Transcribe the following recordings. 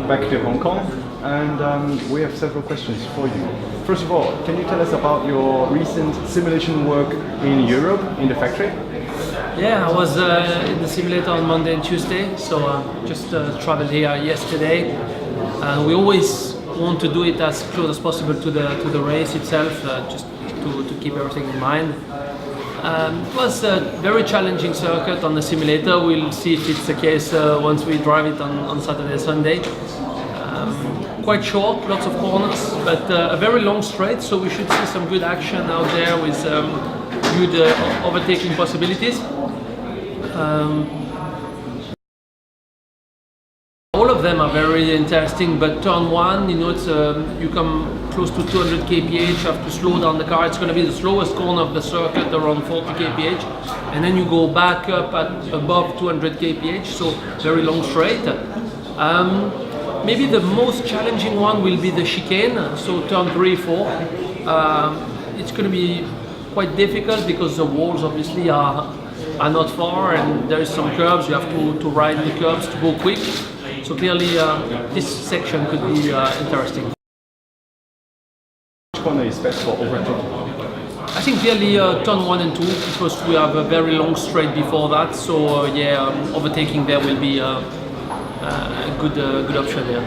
back to Hong Kong, and we have several questions for you. First of all, can you tell us about your recent simulation work in Europe, in the factory? Yeah, I was in the simulator on Monday and Tuesday, so just traveled here yesterday. We always want to do it as close as possible to the race itself, just to keep everything in mind. It was a very challenging circuit on the simulator. We'll see if it's the case once we drive it on Saturday, Sunday. Quite short, lots of corners, but a very long straight, so we should see some good action out there with good overtaking possibilities. All of them are very interesting, but turn one, it's you come close to 200 kph, you have to slow down the car. It's going to be the slowest corner of the circuit, around 40 kph, and then you go back up at above 200 kph, so very long straight. Maybe the most challenging one will be the chicane, so turn 3, 4. It's going to be quite difficult because the walls obviously are not far, and there is some curves. You have to ride the curves to go quick. So clearly, this section could be interesting. Which corner is best for overtaking? I think clearly turn 1 and 2, because we have a very long straight before that. So overtaking there will be a good option here.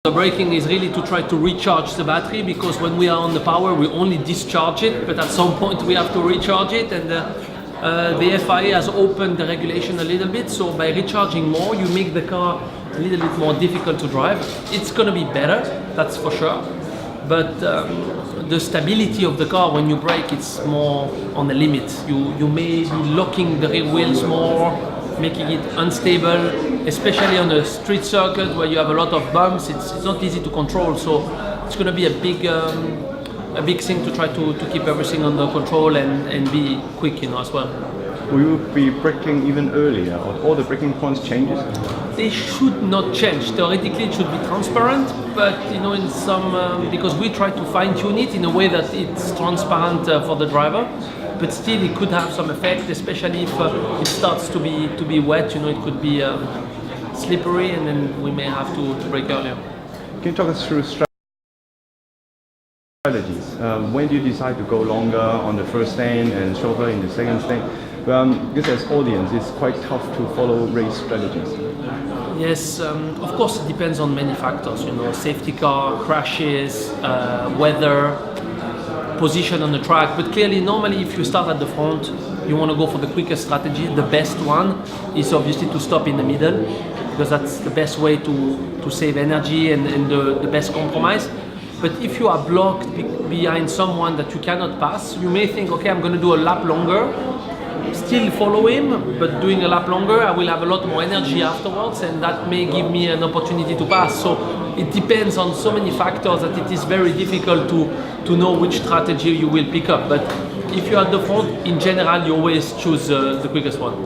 The braking is really to try to recharge the battery, because when we are on the power, we only discharge it, but at some point we have to recharge it, and the FIA has opened the regulation a little bit, so by recharging more, you make the car a little bit more difficult to drive. It's going to be better, that's for sure, but the stability of the car when you brake, it's more on the limit. You may be locking the rear wheels more, making it unstable, especially on a street circuit where you have a lot of bumps. It's not easy to control, so it's going to be a big thing to try to keep everything under control and be quick, as well. Will you be braking even earlier, or all the braking points changes? They should not change. Theoretically, it should be transparent, but in some because we try to fine tune it in a way that it's transparent for the driver. But still, it could have some effect, especially if it starts to be wet. It could be slippery, and then we may have to brake earlier. Can you talk us through strategies? When do you decide to go longer on the first stand and shorter in the second stand? Because as audience, it's quite tough to follow race strategies. Yes, of course, it depends on many factors. Safety car, crashes, weather, position on the track. But clearly, normally, if you start at the front, you want to go for the quickest strategy. The best one is obviously to stop in the middle, because that's the best way to save energy and the best compromise. But if you are blocked behind someone that you cannot pass, you may think, okay, I'm going to do a lap longer, still follow him, but doing a lap longer, I will have a lot more energy afterwards, and that may give me an opportunity to pass. So it depends on so many factors that it is very difficult to know which strategy you will pick up. But if you're at the front, in general, you always choose the quickest one.